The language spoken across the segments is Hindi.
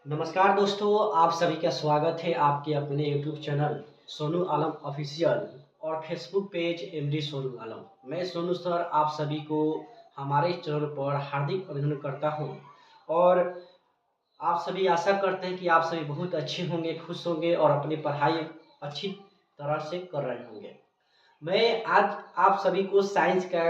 नमस्कार दोस्तों, आप सभी का स्वागत है आपके अपने यूट्यूब चैनल सोनू आलम ऑफिशियल और फेसबुक पेज एमडी सोनू आलम। मैं सोनू सर आप सभी को हमारे चैनल पर हार्दिक अभिनंदन करता हूं और आप सभी आशा करते हैं कि आप सभी बहुत अच्छे होंगे, खुश होंगे और अपनी पढ़ाई अच्छी तरह से कर रहे होंगे। मैं आज आप सभी को साइंस का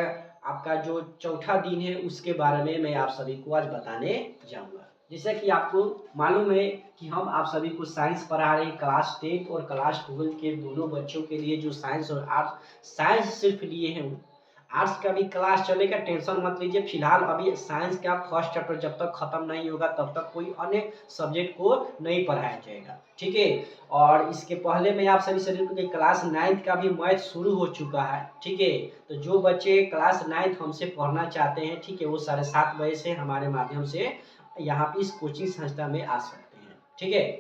आपका जो चौथा दिन है उसके बारे में मैं आप सभी को आज बताने जाऊंगा। जैसा कि आपको मालूम है कि हम आप सभी को साइंस पढ़ा रहे हैं क्लास 10 और क्लास 12 के दोनों बच्चों के लिए जो साइंस और आर्ट्स साइंस सिर्फ लिए हैं। आर्ट्स का भी क्लास चलेगा, टेंशन मत लीजिए। फिलहाल अभी साइंस का फर्स्ट चैप्टर जब तक खत्म नहीं होगा तब तक कोई अन्य सब्जेक्ट को नहीं पढ़ाया जाएगा, ठीक है। और इसके पहले मैं आप सभी से क्लास 9th का भी मैथ शुरू हो चुका है, ठीक है। तो जो बच्चे क्लास 9th हमसे पढ़ना चाहते हैं, ठीक है, वो 7:30 बजे से हमारे माध्यम से यहाँ पे इस कोचिंग संस्था में आ सकते हैं, ठीक है।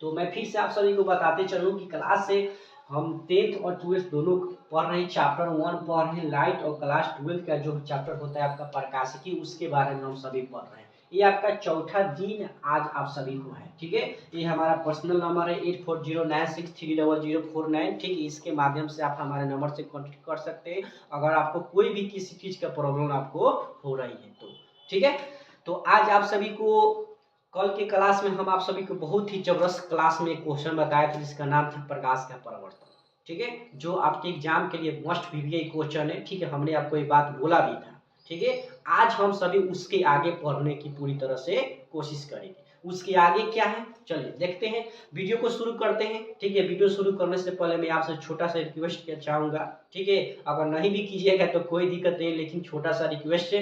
तो मैं फिर से आप सभी को बताते चलूँ कि क्लास से हम 10th और 12th दोनों पढ़ रहे हैं। चैप्टर 1 पढ़ रहे हैं लाइट, और क्लास 12 का जो चैप्टर होता है आपका प्रकाशिकी, उसके बारे में हम सभी पढ़ रहे हैं। ये आपका चौथा दिन आज आप सभी को है, ठीक है। ये हमारा पर्सनल नंबर है 8409630049, ठीक है। इसके माध्यम से आप हमारे नंबर से कॉन्टेक्ट कर सकते हैं अगर आपको कोई भी किसी चीज़ का प्रॉब्लम आपको हो रही है तो, ठीक है। तो आज आप सभी को कल के क्लास में हम आप सभी को बहुत ही जबरदस्त क्लास में एक क्वेश्चन बताया था जिसका नाम था प्रकाश का परावर्तन, ठीक है। जो आपके एग्जाम के लिए मस्ट वीवीआई क्वेश्चन है, ठीक है। हमने आपको ये बात बोला भी था, ठीक है। आज हम सभी उसके आगे पढ़ने की पूरी तरह से कोशिश करेंगे। उसके आगे क्या है, चलिए देखते हैं। वीडियो को शुरू करते हैं, ठीक है। वीडियो शुरू करने से पहले मैं आपसे छोटा सा रिक्वेस्ट किया चाहूँगा, ठीक है। अगर नहीं भी कीजिएगा तो कोई दिक्कत नहीं, लेकिन छोटा सा रिक्वेस्ट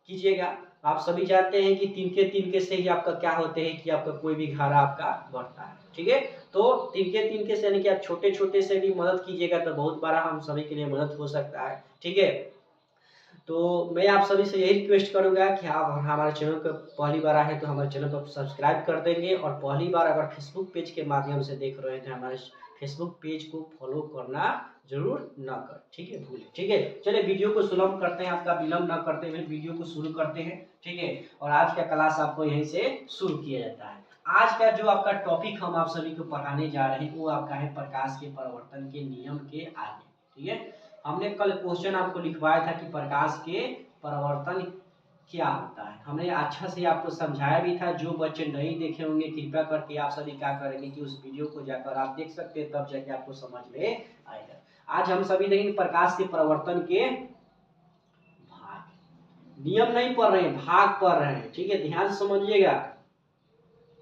कीजिएगा। आप सभी जानते हैं कि तिनके तिनके से ही आपका क्या होते हैं कि आपका कोई भी घर आपका बढ़ता है, ठीक है। तो तिनके तिनके से यानी कि आप छोटे छोटे से भी मदद कीजिएगा तो बहुत बड़ा हम सभी के लिए मदद हो सकता है, ठीक है। तो मैं आप सभी से यही रिक्वेस्ट करूंगा कि आप हमारे चैनल पर पहली बार आए हैं तो हमारे चैनल को सब्सक्राइब कर देंगे, और पहली बार अगर फेसबुक पेज के माध्यम से देख रहे हैं तो हमारे फेसबुक पेज को फॉलो करना जरूर ना कर, ठीक है, भूलें, ठीक है। चलिए वीडियो को शुरू करते हैं, आपका विलम्ब ना करते हुए वीडियो को शुरू करते हैं, ठीक है। और आज का क्लास आपको यहीं से शुरू किया जाता है। आज का जो आपका टॉपिक हम आप सभी को पढ़ाने जा रहे हैं वो आपका है प्रकाश के परिवर्तन के नियम के आगे, ठीक है। हमने कल क्वेश्चन आपको लिखवाया था कि प्रकाश के परिवर्तन क्या होता है। हमने अच्छा से आपको समझाया भी था। जो बच्चे नहीं देखे होंगे कृपया करके आप सभी क्या करेंगे कि उस वीडियो को जाकर आप देख सकते हैं, तब जाके आपको समझ में आएगा। आज हम सभी देखेंगे प्रकाश के परिवर्तन के भाग। नियम नहीं पढ़ रहे हैं, भाग पढ़ रहे हैं, ठीक है। ध्यान से समझिएगा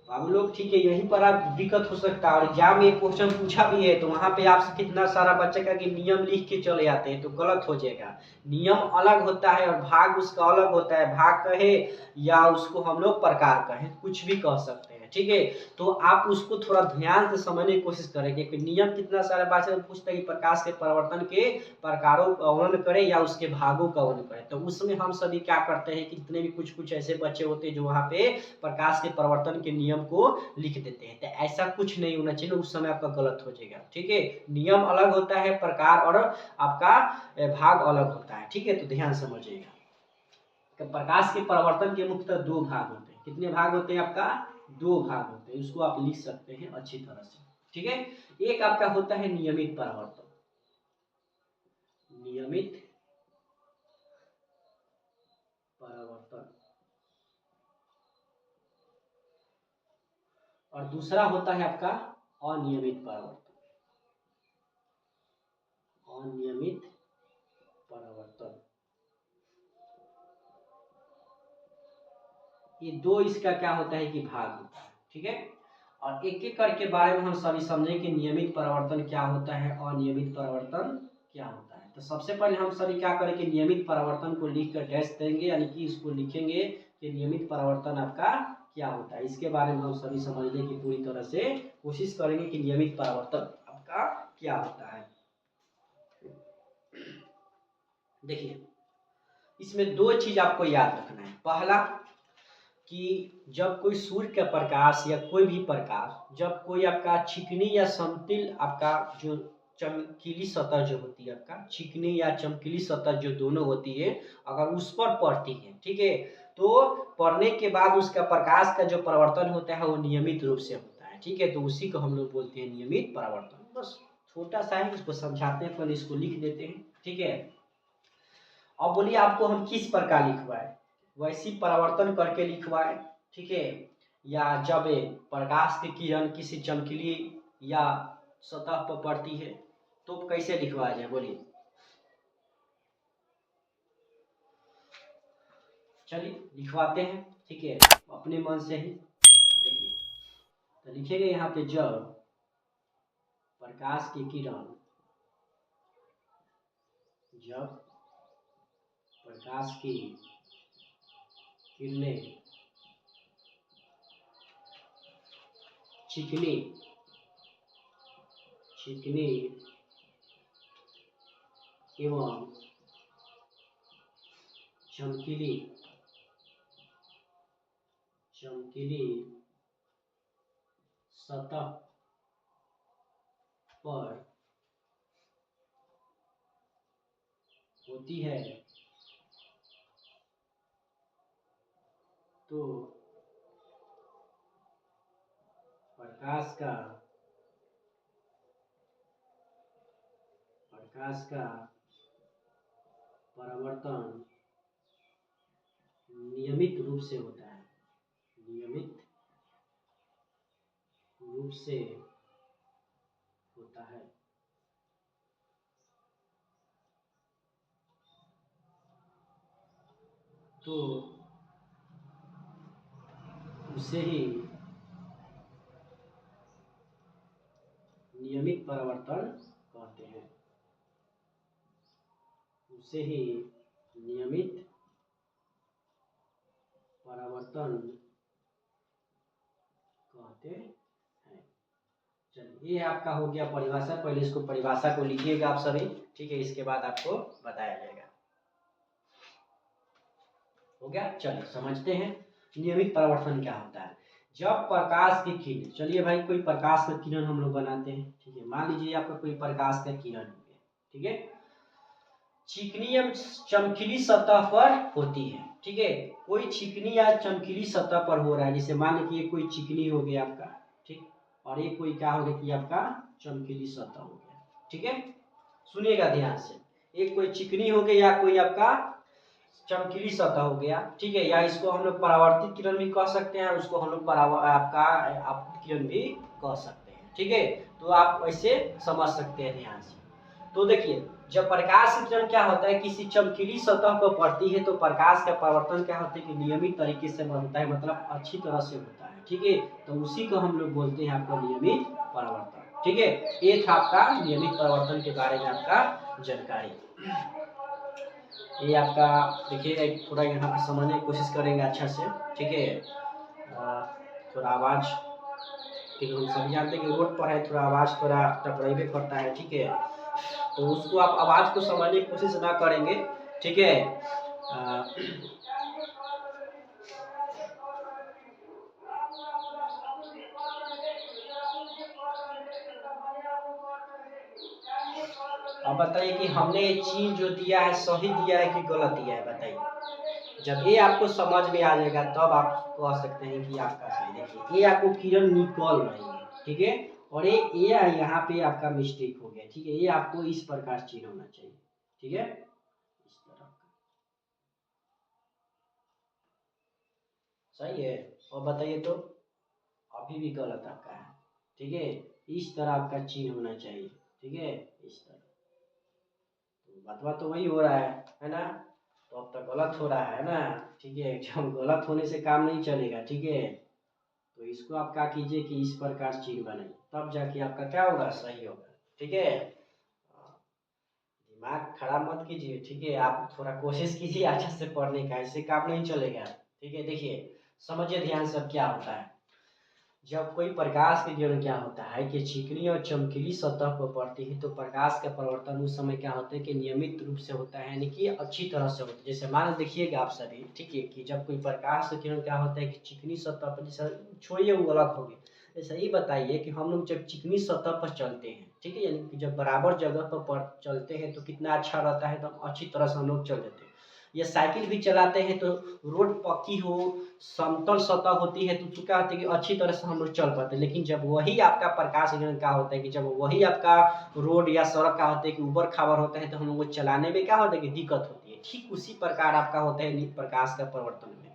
आप लोग, ठीक है। यहीं पर आप दिक्कत हो सकता है, और एग्जाम में क्वेश्चन पूछा भी है तो वहां पे आपसे कितना सारा बच्चे का कि नियम लिख के चले आते हैं तो गलत हो जाएगा। नियम अलग होता है और भाग उसका अलग होता है। भाग कहे या उसको हम लोग प्रकार कहें, कुछ भी कह सकते हैं, ठीक है। तो आप उसको थोड़ा ध्यान से समझने की कोशिश करेंगे कि नियम कितना सारा बच्चे पूछता है कि प्रकाश के परिवर्तन के प्रकारों का वर्णन करें या उसके भागों का वर्णन करें, तो उसमें हम सभी क्या करते हैं कि जितने भी कुछ कुछ ऐसे बच्चे होते हैं जो वहाँ पे प्रकाश के परिवर्तन के नियम को लिख देते हैं। तो ऐसा कुछ नहीं होना चाहिए, उस समय आपका गलत हो जाएगा, ठीक है। नियम अलग होता है, प्रकार और आपका भाग अलग होता है, ठीक है। तो ध्यान समझिएगा। प्रकाश के परिवर्तन के मुख्यतः दो भाग होते हैं। कितने भाग होते हैं आपका? दो भाग होते हैं। उसको आप लिख सकते हैं अच्छी तरह से, ठीक है। एक आपका होता है नियमित परिवर्तन, नियमित परिवर्तन, और दूसरा होता है आपका अनियमित परिवर्तन, अनियमित परिवर्तन। ये दो इसका क्या होता है कि भाग होता है, ठीक है। और एक एक करके बारे में हम सभी समझें कि नियमित परिवर्तन क्या होता है, अनियमित परिवर्तन क्या होता है। तो सबसे पहले हम सभी क्या करें कि नियमित परिवर्तन को लिख कर डैश देंगे, यानी कि इसको लिखेंगे कि नियमित परिवर्तन आपका क्या होता है। इसके बारे में हम सभी समझने की पूरी तरह से कोशिश करेंगे कि नियमित परिवर्तन आपका क्या होता है। देखिए, इसमें दो चीज आपको याद रखना है। पहला कि जब कोई सूर्य का प्रकाश या कोई भी प्रकाश, जब कोई आपका चिकनी या समतल आपका जो चमकीली सतह जो होती है, आपका चिकनी या चमकीली सतह जो दोनों होती है, अगर उस पर पड़ती है, ठीक है, तो पढ़ने के बाद उसका प्रकाश का जो परावर्तन होता है वो नियमित रूप से होता है, ठीक है। तो उसी को हम लोग बोलते हैं नियमित परावर्तन। बस छोटा सा है, इसको समझाते हैं, पहले इसको लिख देते हैं, ठीक है। अब बोलिए आपको हम किस प्रकार लिखवाए, वैसी परावर्तन करके लिखवाए, ठीक है, या जब प्रकाश की किरण किसी चमकीली या सतह पर पड़ती है तो कैसे लिखवाया जाए, बोलिए। चलिए लिखवाते हैं, ठीक है, अपने मन से ही। देखिए तो लिखेंगे यहाँ पे, जब प्रकाश की किरण, जब प्रकाश की किरणें चिकनी चिकनी एवं चमकीली चमकीली सतह पर होती है तो प्रकाश का परावर्तन नियमित रूप से होता है, नियमित रूप से होता है। तो उसे ही नियमित परावर्तन कहते हैं, उसे ही नियमित परावर्तन कहते हैं। चलिए ये आपका हो गया परिभाषा। पहले इसको परिभाषा को लिखिएगा आप सभी, ठीक है, इसके बाद आपको बताया जाएगा। हो गया, चलिए समझते हैं नियमित परावर्तन क्या होता है। जब प्रकाश की किरण, चलिए भाई कोई प्रकाश का किरण हम लोग बनाते हैं, ठीक है, मान लीजिए आपका कोई प्रकाश का किरण हो गया, ठीक है, चिकनी या चमकीली सतह पर होती है, ठीक है, कोई चिकनी या चमकीली सतह पर हो रहा है, जैसे मान लीजिए कोई चिकनी हो गया आपका, ठीक, और ये कोई क्या हो गया कि आपका चमकीली सतह हो गया, ठीक है। सुनिएगा ध्यान से, एक कोई चिकनी हो गई या कोई आपका चमकीली सतह हो गया, ठीक है, या इसको हम लोग परावर्तित किरण भी कह सकते हैं, उसको हम लोग आपका आपतित किरण भी कह सकते हैं, ठीक है। तो आप ऐसे समझ सकते हैं ध्यान से। तो देखिए जब प्रकाश की किरण क्या होता है, किसी चमकीली सतह पर पड़ती है तो प्रकाश का परावर्तन क्या होता है कि नियमित तरीके से बनता है, मतलब अच्छी तरह से होता है, ठीक है। तो उसी को हम लोग बोलते हैं आपका नियमित परावर्तन, ठीक है। ये था आपका नियमित परावर्तन के बारे में आपका जानकारी। ये आपका देखिए थोड़ा यहाँ समझने की कोशिश करेंगे अच्छा से, ठीक है। थोड़ा आवाज़, ठीक है, हम सभी जानते हैं कि रोड पर है, थोड़ा आवाज़ थोड़ा टकराइबे करता है, ठीक है, तो उसको आप आवाज़ को समझने की कोशिश ना करेंगे, ठीक है। अब बताइए कि हमने ये चीज जो दिया है सही दिया है कि गलत दिया है, बताइए। जब ये आपको समझ में आ जाएगा तब आप कह सकते हैं कि आपका सही। देखिए ये आपको किरण निकल रही है, ठीक है, और ये यहाँ पे आपका मिस्टेक हो गया, ठीक है, ये आपको इस प्रकार चिन्ह होना चाहिए, ठीक है, इस तरह का, सही है। और बताइए तो अभी भी गलत आपका है, ठीक है, इस तरह आपका चिन्ह होना चाहिए, ठीक है, इस तरह। बतवा तो वही हो रहा है ना, तो अब तक गलत हो रहा है ना, ठीक है, जब गलत होने से काम नहीं चलेगा, ठीक है। तो इसको आप क्या कीजिए कि इस प्रकार चिन्ह बनाइए, तब जाके आपका क्या होगा, सही होगा, ठीक है। दिमाग खराब मत कीजिए, ठीक है, आप थोड़ा कोशिश कीजिए अच्छा से पढ़ने का, इससे काम नहीं चलेगा, ठीक है। देखिए समझिए ध्यान से अब क्या होता है। जब कोई प्रकाश की किरण क्या होता है कि चिकनी और चमकीली सतह पर पड़ती है तो प्रकाश का परावर्तन उस समय क्या होता है कि नियमित रूप से होता है, यानी कि अच्छी तरह से होता है। जैसे मान देखिएगा आप सभी, ठीक है, कि जब कोई प्रकाश की किरण क्या होता है कि चिकनी सतह पर, जैसे छोड़िए वो अलग हो गया, ऐसा ही बताइए कि हम लोग जब चिकनी सतह पर चलते हैं, ठीक है, यानी कि जब बराबर जगह पर चलते हैं तो कितना अच्छा रहता है, तो अच्छी तरह से हम लोग चल देते हैं। या साइकिल भी चलाते हैं तो रोड पक्की हो, समतल सतह होती है तो क्या होता है कि अच्छी तरह से हम लोग चल पाते हैं। लेकिन जब वही आपका प्रकाश किरण का होता है कि जब वही आपका रोड या सड़क का होता है कि ऊबड़ खाबड़ होता है तो हम लोग को चलाने में क्या होता है कि दिक्कत होती है। ठीक उसी प्रकार आपका होता है प्रकाश का परिवर्तन में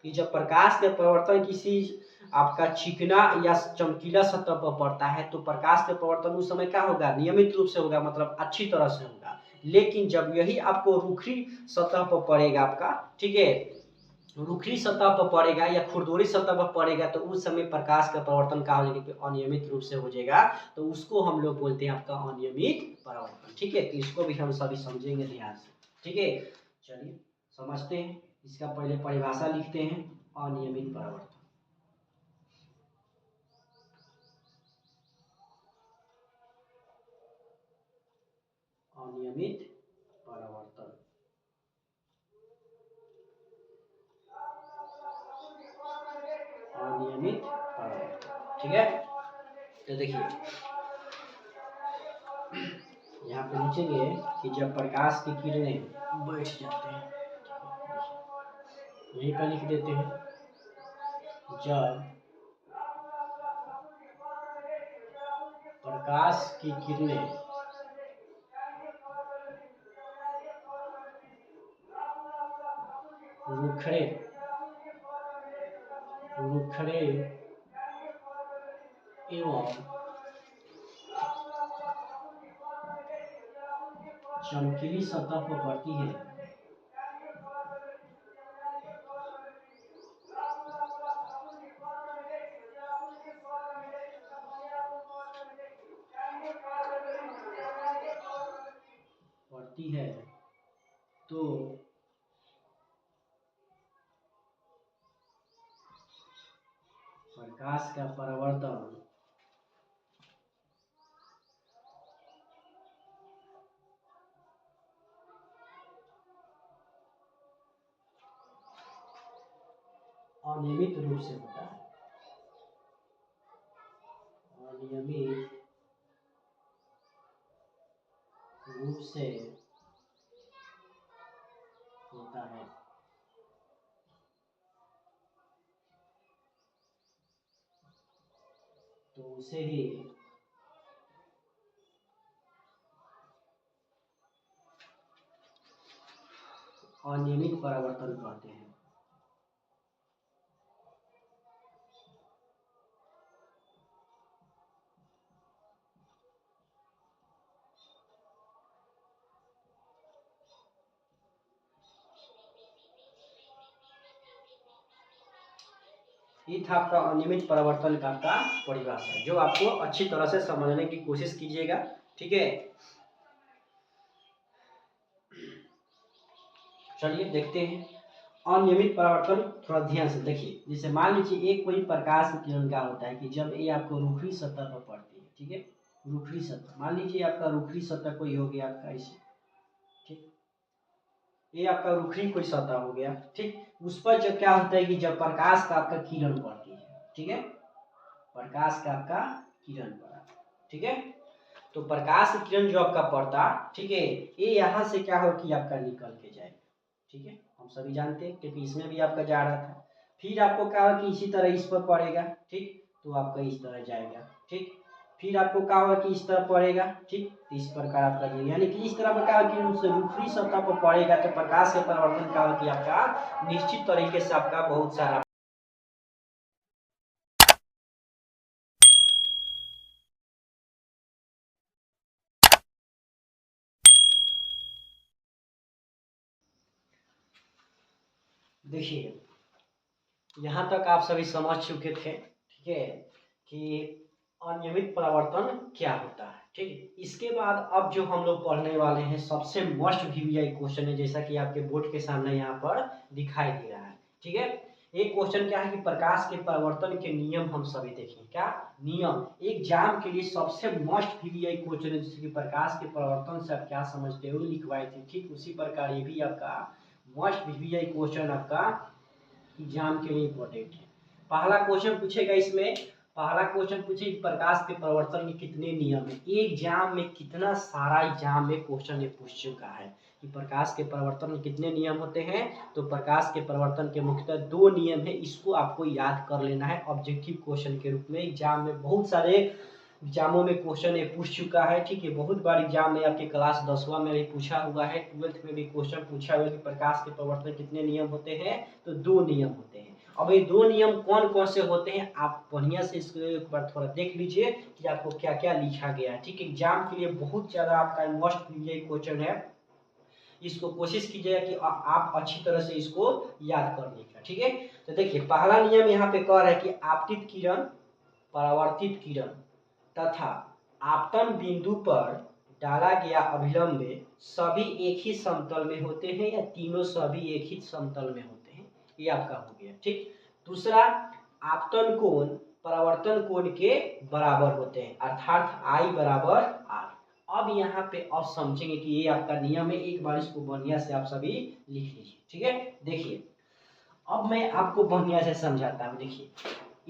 कि जब प्रकाश का परिवर्तन किसी आपका चिकना या चमकीला सतह पर पड़ता है तो प्रकाश का परिवर्तन उस समय क्या होगा, नियमित रूप से होगा, मतलब अच्छी तरह से होगा। लेकिन जब यही आपको रूखी सतह पर पड़ेगा आपका, ठीक है, रूखी सतह पर पड़ेगा या खुरदुरी सतह पर पड़ेगा तो उस समय प्रकाश का परिवर्तन क्या हो जाएगा कि अनियमित रूप से हो जाएगा। तो उसको हम लोग बोलते हैं आपका अनियमित परिवर्तन। ठीक है, तो इसको भी हम सभी समझेंगे ध्यान से। ठीक है, चलिए समझते हैं। इसका पहले परिभाषा लिखते हैं, अनियमित परिवर्तन। अनियमित परिवर्तन, अनियमित परिवर्तन। ठीक है, तो देखिए यहाँ पे लिखेंगे कि जब प्रकाश की किरणें बैठ जाते हैं, यहीं पर लिख देते हैं, जब प्रकाश की किरणें रुखड़े रुखड़े एवं चमकीली सतह पर पड़ती है तो प्रकाश का परावर्तन अनियमित रूप से होता है, अनियमित रूप से होता है। तो उसे ही अनियमित परावर्तन कहते हैं। ये था आपका अनियमित परिवर्तन का परिभाषा, जो आपको अच्छी तरह से समझने की कोशिश कीजिएगा। ठीक है, चलिए देखते हैं अनियमित परावर्तन। थोड़ा ध्यान से देखिए, जैसे मान लीजिए एक कोई प्रकाश किरण का होता है कि जब ये आपको रूखी सतह पर पड़ती है, ठीक है, रूखी सतह, मान लीजिए आपका रूखी सतह कोई हो गया आपका ऐसे, ठीक, ये आपका रूखी कोई सतह हो गया, ठीक, उस पर जब क्या होता है कि जब प्रकाश का आपका किरण पड़ती है, ठीक है, प्रकाश का आपका किरण पड़ा, ठीक है, तो प्रकाश किरण जो आपका पड़ता, ठीक है, ये यहाँ से क्या हो कि आपका निकल के जाए, ठीक है, हम सभी जानते हैं क्योंकि इसमें भी आपका जा रहा था। फिर आपको क्या हो कि इसी तरह इस पर पड़ेगा, ठीक, तो आपका इस तरह जाएगा, ठीक, फिर आपको क्या होगा कि इस तरह पड़ेगा, ठीक, तो इस प्रकार आपका जाएगा, यानी कि इस तरह पर क्या कि उस रूखी सतह पर पड़ेगा तो प्रकाश के परिवर्तन क्या हो कि आपका निश्चित तरीके से आपका बहुत सारा। देखिए यहाँ तक आप सभी समझ चुके थे, ठीक है, कि अनियमित परावर्तन क्या होता है। ठीक है, इसके बाद अब जो हम लोग पढ़ने वाले हैं सबसे मस्ट वीवीआई क्वेश्चन है, जैसा कि आपके बोर्ड के सामने यहाँ पर दिखाई दे रहा है। ठीक है, एक क्वेश्चन क्या है कि प्रकाश के परिवर्तन के नियम हम सभी देखें। क्या नियम एग्जाम के लिए सबसे मस्ट वीवीआई क्वेश्चन है, जैसे कि प्रकाश के परिवर्तन से आप क्या समझते हो लिखवाए थे। ठीक उसी प्रकार ये भी आपका मस्ट वीवीआई क्वेश्चन आपका एग्जाम के लिए इंपॉर्टेंट है। पहला क्वेश्चन पूछेगा इसमें, पहला क्वेश्चन पूछे प्रकाश के परिवर्तन के कितने नियम है। एग्जाम में कितना सारा एग्जाम में क्वेश्चन ये पूछ चुका है, कि प्रकाश के परिवर्तन में कितने नियम होते हैं। तो प्रकाश के परिवर्तन के मुख्यतः 2 नियम है, इसको आपको याद कर लेना है ऑब्जेक्टिव क्वेश्चन के रूप में। एग्जाम में बहुत सारे एग्जामों में क्वेश्चन ये पूछ चुका है, ठीक है। बहुत बार एग्जाम में आपके क्लास 10वां में भी पूछा हुआ है, 12th में भी क्वेश्चन पूछा हुआ है कि प्रकाश के परिवर्तन कितने नियम होते हैं। तो 2 नियम होते हैं। अब ये 2 नियम कौन कौन से होते हैं, आप बढ़िया से इसको एक बार थोड़ा देख लीजिए कि आपको क्या क्या लिखा गया है, ठीक है। एग्जाम के लिए बहुत ज़्यादा आपका मोस्ट ये क्वेश्चन है, इसको कोशिश कीजिएगा कि आप अच्छी तरह से इसको याद करने का, ठीक है। तो देखिए पहला नियम यहाँ पे कह रहा है कि आपतित किरण, परावर्तित किरण तथा आपतन बिंदु पर डाला गया अभिलंब सभी एक ही समतल में होते हैं, या तीनों सभी एक ही समतल में होते हैं। ये आपका हो गया, ठीक। दूसरा, आपतन कोण परावर्तन कोण के बराबर होते हैं, अर्थात I बराबर R। अब यहाँ पे आप समझेंगे कि ये आपका नियम है, एक बार इसको बढ़िया से आप सभी लिख लीजिए, ठीक है। देखिए अब मैं आपको बढ़िया से समझाता हूँ। देखिए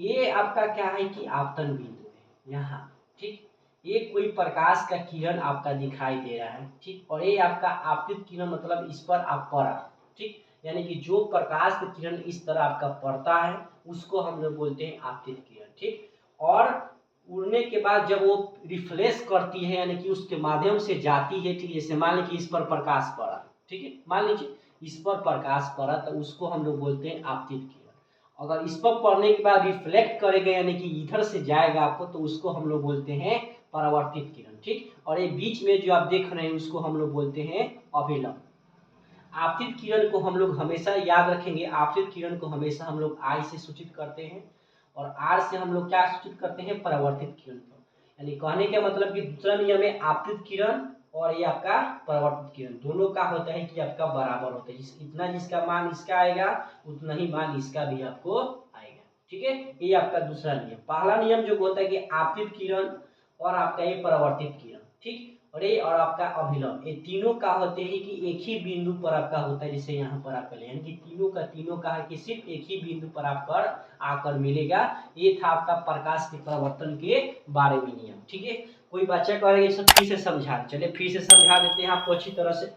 ये आपका क्या है कि आपतन बिंदु है यहाँ, ठीक। ये कोई प्रकाश का किरण आपका दिखाई दे रहा है, ठीक। और ये आपका आपतित किरण मतलब इस पर आप पड़ा, ठीक। यानी कि जो प्रकाश का किरण इस तरह आपका पड़ता है उसको हम लोग बोलते हैं आपतित किरण, ठीक। और उड़ने के बाद जब वो रिफ्लेक्स करती है यानी कि उसके माध्यम से जाती है, ठीक। जैसे मान लीजिए इस पर प्रकाश पड़ा, ठीक है, मान लीजिए इस पर प्रकाश पड़ा तो उसको हम लोग बोलते हैं आपतित किरण। अगर इस पर पड़ने के बाद रिफ्लेक्ट करेगा यानी कि इधर से जाएगा आपको, तो उसको हम लोग बोलते हैं परावर्तित किरण, ठीक। और ये बीच में जो आप देख रहे हैं उसको हम लोग बोलते हैं अभिलंब। आपतित किरण को हम लोग हमेशा याद रखेंगे, आपतित किरण को हमेशा हम लोग I से सूचित करते हैं, और R से हम लोग क्या सूचित करते हैं, परावर्तित किरण को। यानी कहने का मतलब कि दूसरा नियम है आपतित किरण और ये आपका परावर्तित किरण दोनों का होता है कि आपका बराबर होता है, इतना जिसका मान इसका आएगा उतना ही मान इसका भी आपको आएगा, ठीक है। ये आपका दूसरा नियम। पहला नियम जो होता है कि आपतित किरण और आपका ये परावर्तित किरण, ठीक। और आपका अभिलंब, ये तीनों का होते हैं कि एक ही बिंदु पर आपका होता है, जैसे यहाँ पर आपका यानी कि तीनों का है कि सिर्फ एक ही बिंदु पर आपका आकर मिलेगा। ये था आपका प्रकाश के परिवर्तन के बारे में नियम, ठीक है। कोई बच्चा कह रहा है ये सब फिर से समझा, चलिए फिर से समझा देते हैं आपको अच्छी तरह से।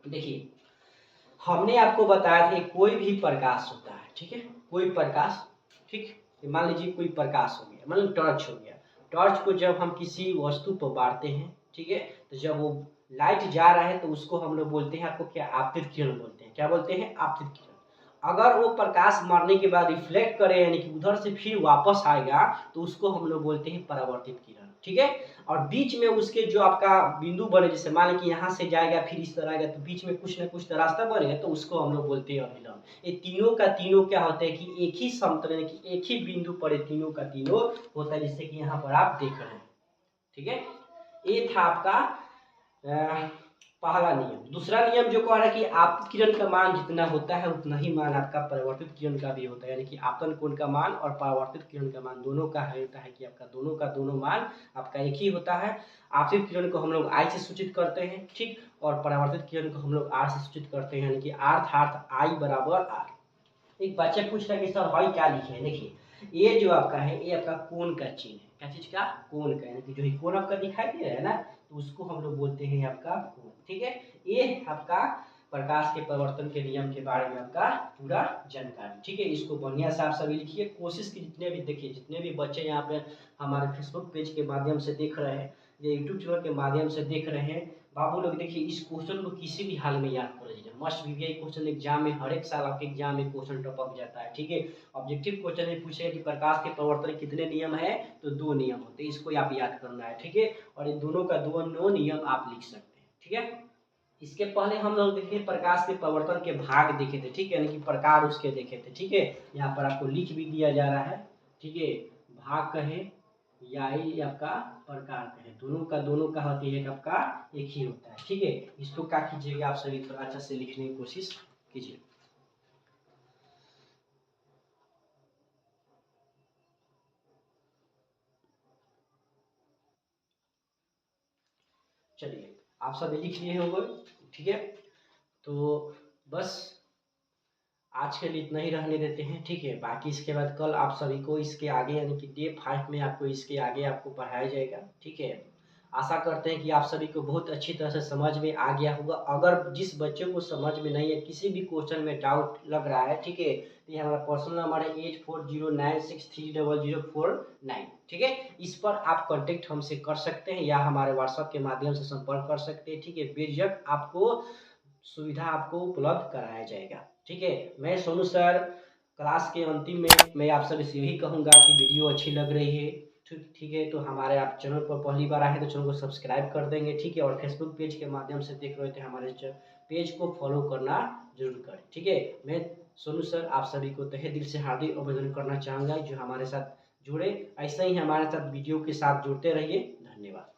देखिए हमने आपको बताया था कोई भी प्रकाश होता है, ठीक है, कोई प्रकाश, ठीक। मान लीजिए कोई प्रकाश हो गया, मतलब टॉर्च हो गया। टॉर्च को जब हम किसी वस्तु पर बारते हैं, ठीक है, तो जब वो लाइट जा रहा है तो उसको हम लोग बोलते हैं आपको क्या, आपतित किरण बोलते हैं। क्या बोलते हैं, आपतित किरण। अगर वो प्रकाश मारने के बाद रिफ्लेक्ट करे यानी कि उधर से फिर वापस आएगा तो उसको हम लोग बोलते हैं परावर्तित किरण, ठीक है। और बीच में उसके जो आपका बिंदु बने, जैसे मान लें कि यहाँ से जाएगा फिर इस तरह आएगा तो बीच में कुछ ना कुछ तो रास्ता बनेगा, तो उसको हम लोग बोलते हैं अभिलंब। ये तीनों का तीनों क्या होता है कि एक ही समतल यानी कि एक ही बिंदु पर तीनों का तीनों होता है, जैसे कि यहाँ पर आप देख रहे हैं, ठीक है। ये था आपका पहला नियम। दूसरा नियम जो कह रहा है कि आपतित किरण का मान जितना होता है उतना ही मान आपका परावर्तित किरण का भी होता है, यानी कि आपतन कोण का मान और परावर्तित किरण का मान दोनों का होता है कि आपका दोनों का दोनों मान आपका एक ही होता है। आपतित किरण को हम लोग I से सूचित करते हैं, ठीक, और परावर्तित किरण को हम लोग R से सूचित करते हैं, यानी कि अर्थात I बराबर R। एक बच्चा पूछ रहा है कि सर भाई क्या लिखे हैं। देखिए ये जो आपका है ये आपका कोण का चिन्ह है, क्या चीज का, कोण का, यानी कि जो ही कोण आपका दिखाई दे रहा है ना तो उसको हम लोग बोलते हैं आपका कोण, ठीक है। ये आपका प्रकाश के परिवर्तन के नियम के बारे में आपका पूरा जानकारी, ठीक है। इसको बढ़िया से आप सभी लिखिए, कोशिश की जितने भी देखिए जितने भी बच्चे यहाँ पे हमारे फेसबुक पेज के माध्यम से देख रहे हैं या यूट्यूब चैनल के माध्यम से देख रहे हैं, बाबू लोग देखिए इस क्वेश्चन को किसी भी हाल में याद कर लीजिए। मस्ट भी क्वेश्चन एग्जाम में हर एक साल आपके एग्जाम में क्वेश्चन टपक जाता है, ठीक है। ऑब्जेक्टिव क्वेश्चन में पूछेगा कि प्रकाश के परिवर्तन कितने नियम है, तो 2 नियम होते हैं, इसको आप याद करना है, ठीक है। और ये दोनों का दोनों नियम आप लिख सकते हैं, ठीक है। इसके पहले हम लोग देखिए प्रकाश के परिवर्तन के भाग देखे थे, ठीक है, यानी कि प्रकार उसके देखे थे, ठीक है। यहाँ पर आपको लिख भी दिया जा रहा है, ठीक है। भाग कहे या ये आपका प्रकार कहे, दोनों का होती है आपका एक ही होता है, ठीक है। इसको क्या कीजिएगा आप सभी थोड़ा अच्छा से लिखने की कोशिश कीजिए। चलिए आप सभी लिख लिए होंगे, ठीक है। तो बस आज के लिए इतना ही रहने देते हैं, ठीक है। बाकी इसके बाद कल आप सभी को इसके आगे यानी कि डे 5 में आपको इसके आगे आपको पढ़ाया जाएगा, ठीक है। आशा करते हैं कि आप सभी को बहुत अच्छी तरह से समझ में आ गया होगा। अगर जिस बच्चे को समझ में नहीं है, किसी भी क्वेश्चन में डाउट लग रहा है, ठीक है, तो ये हमारा पर्सनल नंबर है 8409630049, ठीक है। इस पर आप कांटेक्ट हमसे कर सकते हैं या हमारे व्हाट्सएप के माध्यम से संपर्क कर सकते हैं, ठीक है। बेझिझक आपको सुविधा आपको उपलब्ध कराया जाएगा, ठीक है। मैं सोनू सर क्लास के अंतिम में मैं आप सभी से यही कहूँगा कि वीडियो अच्छी लग रही है, ठीक है, तो हमारे आप चैनल पर पहली बार आए हैं तो चैनल को सब्सक्राइब कर देंगे, ठीक है। और फेसबुक पेज के माध्यम से देख रहे थे हमारे पेज को फॉलो करना जरूर करें, ठीक है। मैं सोनू सर आप सभी को तहे दिल से हार्दिक अभिनंदन करना चाहूँगा जो हमारे साथ जुड़े, ऐसे ही हमारे साथ वीडियो के साथ जुड़ते रहिए। धन्यवाद।